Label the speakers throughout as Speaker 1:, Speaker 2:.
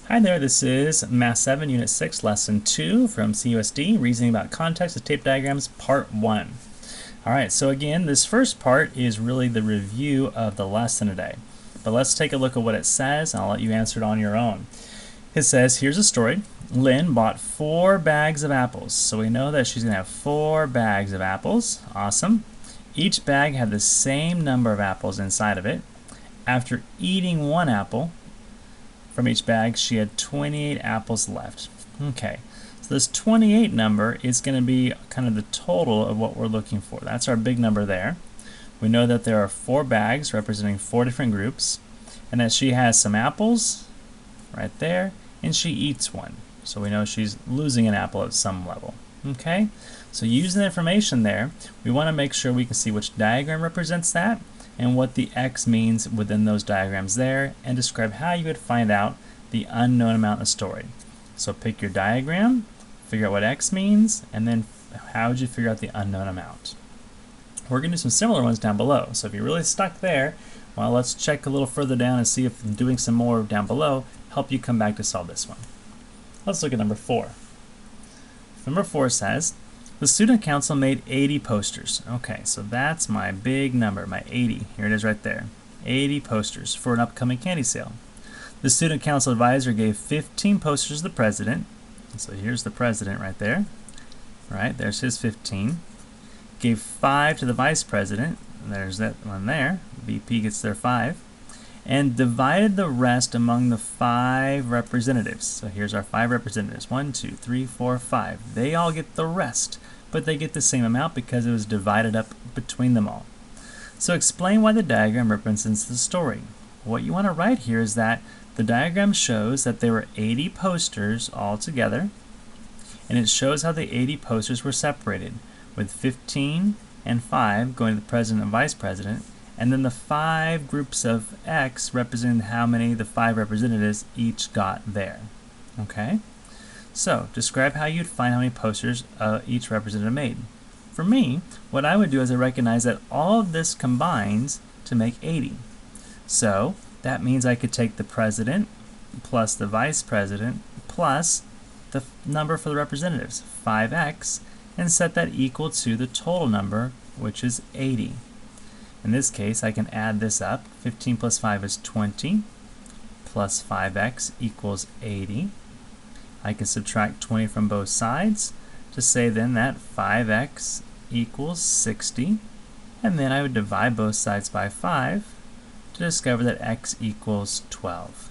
Speaker 1: Hi there, this is Math 7, Unit 6, Lesson 2 from CUSD, Reasoning about Context of Tape Diagrams, Part 1. Alright, so again, this first part is really the review of the lesson today. But let's take a look at what it says, and I'll let you answer it on your own. It says, here's a story. Lynn bought 4 bags of apples. So we know that she's going to have 4 bags of apples. Awesome. Each bag had the same number of apples inside of it. After eating 1 apple from each bag, she had 28 apples left. Okay, so this 28 number is going to be kind of the total of what we're looking for. That's our big number there. We know that there are 4 bags representing 4 different groups, and that she has some apples right there, and she eats 1. So we know she's losing an apple at some level. Okay, so using the information there, we want to make sure we can see which diagram represents that, and what the x means within those diagrams there, and describe how you would find out the unknown amount in the story. So pick your diagram, figure out what x means, and then how would you figure out the unknown amount. We're going to do some similar ones down below, so if you're really stuck there, well, let's check a little further down and see if doing some more down below help you come back to solve this one. Let's look at number 4. Number 4 says, the student council made 80 posters. Okay, so that's my big number, my 80. Here it is right there. 80 posters for an upcoming candy sale. The student council advisor gave 15 posters to the president. So here's the president right there. Right, there's his 15. Gave 5 to the vice president. There's that one there. VP gets their 5. And divided the rest among the 5 representatives. So here's our 5 representatives. 1, 2, 3, 4, 5. They all get the rest, but they get the same amount because it was divided up between them all. So explain why the diagram represents the story. What you want to write here is that the diagram shows that there were 80 posters all together, and it shows how the 80 posters were separated, with 15 and 5 going to the president and vice president, and then the 5 groups of X represent how many the 5 representatives each got there. Okay? So, describe how you'd find how many posters each representative made. For me, what I would do is I recognize that all of this combines to make 80. So, that means I could take the president plus the vice president plus the number for the representatives, 5x, and set that equal to the total number, which is 80. In this case, I can add this up. 15 plus 5 is 20, plus 5x equals 80. I can subtract 20 from both sides to say then that 5x equals 60, and then I would divide both sides by 5 to discover that x equals 12.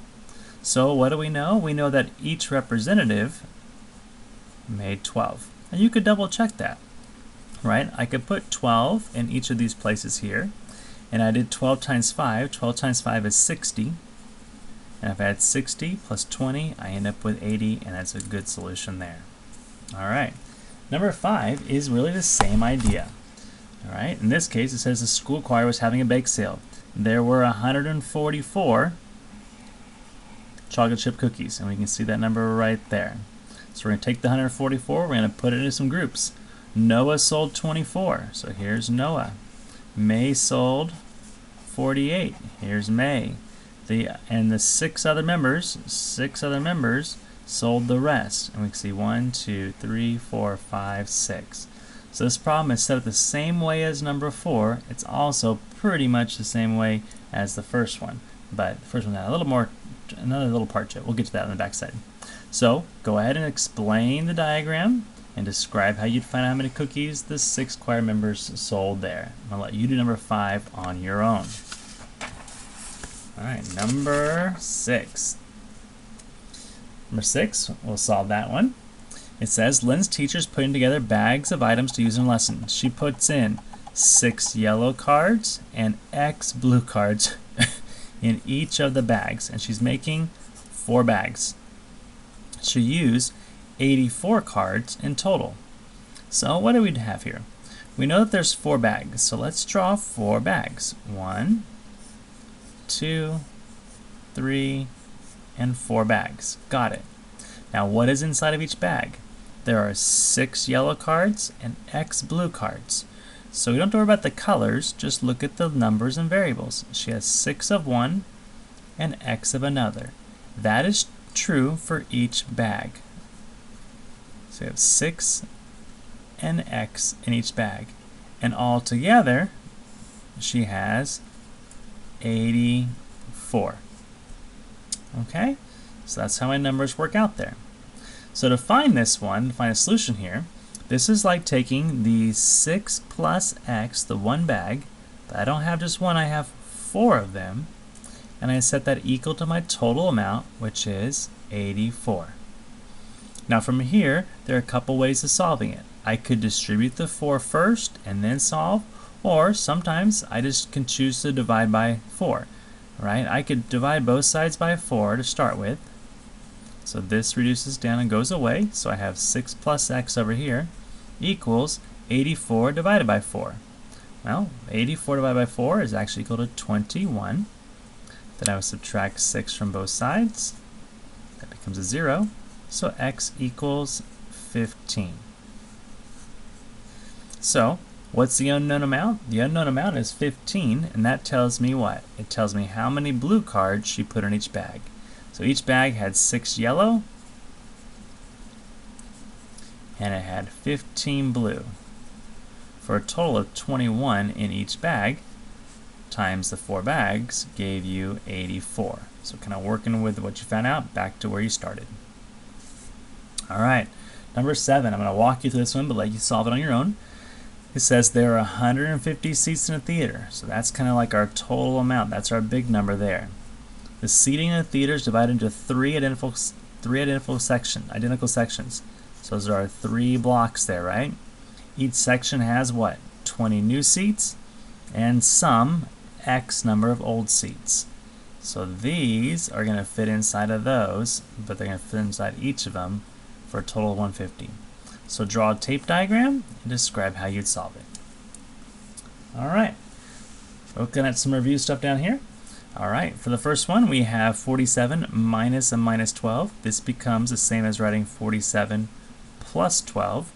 Speaker 1: So what do we know? We know that each representative made 12. And you could double check that, right? I could put 12 in each of these places here. And I did 12 times 5. 12 times 5 is 60. And if I add 60 plus 20, I end up with 80, and that's a good solution there. All right. Number 5 is really the same idea. All right. In this case, it says the school choir was having a bake sale. There were 144 chocolate chip cookies, and we can see that number right there. So we're going to take the 144, we're going to put it into some groups. Noah sold 24, so here's Noah. May sold 48. Here's May. And the 6 other members sold the rest. And we can see 1, 2, 3, 4, 5, 6. So this problem is set up the same way as number 4. It's also pretty much the same way as the first one. But the first one had a little more, another little part to it. We'll get to that on the back side. So go ahead and explain the diagram and describe how you'd find out how many cookies the 6 choir members sold there. I'll let you do number 5 on your own. Alright, number 6. Number 6, we'll solve that one. It says, Lynn's teacher's putting together bags of items to use in a lesson. She puts in 6 yellow cards and X blue cards in each of the bags, and she's making 4 bags. She'll use 84 cards in total. So what do we have here? We know that there's 4 bags, so let's draw 4 bags. 1, 2, 3, and 4 bags. Got it. Now what is inside of each bag? There are 6 yellow cards and X blue cards. So we don't have to worry about the colors, just look at the numbers and variables. She has 6 of one and X of another. That is true for each bag. So we have 6 and X in each bag. And all together, she has 84. Okay, so that's how my numbers work out there. So to find this one, to find a solution here, this is like taking the 6 plus X, the one bag, but I don't have just one, I have 4 of them, and I set that equal to my total amount, which is 84. Now from here, there are a couple ways of solving it. I could distribute the 4 first and then solve, or sometimes I just can choose to divide by 4. Right? I could divide both sides by 4 to start with. So this reduces down and goes away. So I have 6 plus X over here equals 84 divided by 4. Well, 84 divided by 4 is actually equal to 21. Then I would subtract 6 from both sides. That becomes a 0. So X equals 15. So what's the unknown amount? The unknown amount is 15, and that tells me what? It tells me how many blue cards she put in each bag. So each bag had 6 yellow, and it had 15 blue, for a total of 21 in each bag, times the 4 bags gave you 84. So kind of working with what you found out back to where you started. All right, number 7. I'm going to walk you through this one, but let you solve it on your own. It says there are 150 seats in a theater, so that's kind of like our total amount. That's our big number there. The seating in the theater is divided into three identical sections. So those are our 3 blocks there, right? Each section has what? 20 new seats and some X number of old seats. So these are going to fit inside of those, but they're going to fit inside each of them for a total of 150. So draw a tape diagram and describe how you'd solve it. Alright, looking at some review stuff down here. Alright, for the first one we have 47 minus a minus 12. This becomes the same as writing 47 plus 12.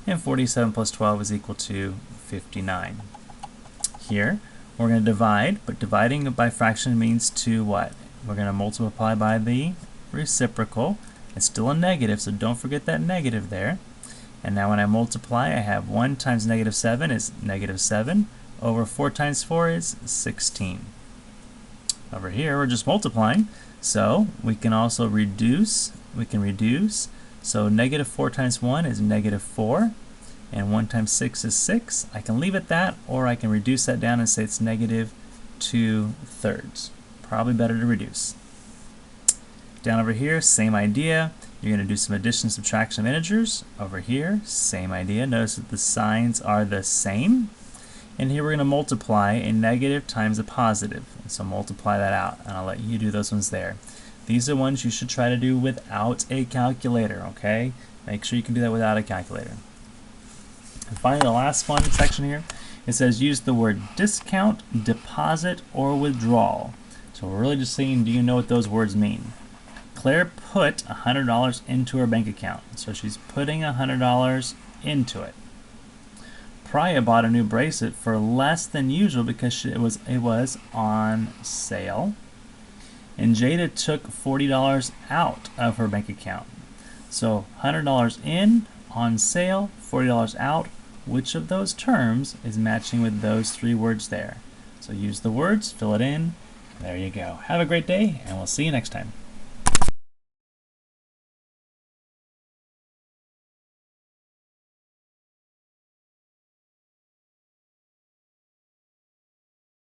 Speaker 1: And 47 plus 12 is equal to 59. Here we're going to divide, but dividing by fraction means to what? We're going to multiply by the reciprocal. It's still a negative, so don't forget that negative there. And now when I multiply, I have 1 times negative 7 is negative 7. Over 4 times 4 is 16. Over here, we're just multiplying. So we can also reduce. So negative 4 times 1 is negative 4. And 1 times 6 is 6. I can leave it that, or I can reduce that down and say it's negative 2/3. Probably better to reduce. Down over here, same idea. You're going to do some addition and subtraction of integers. Over here, same idea. Notice that the signs are the same. And here we're going to multiply a negative times a positive. And so multiply that out, and I'll let you do those ones there. These are ones you should try to do without a calculator, okay? Make sure you can do that without a calculator. And finally, the last one section here, it says use the word discount, deposit, or withdrawal. So we're really just saying, do you know what those words mean? Claire put $100 into her bank account, so she's putting $100 into it. Priya bought a new bracelet for less than usual because it was on sale. And Jada took $40 out of her bank account. So $100 in, on sale, $40 out. Which of those terms is matching with those 3 words there? So use the words, fill it in. There you go. Have a great day, and we'll see you next time.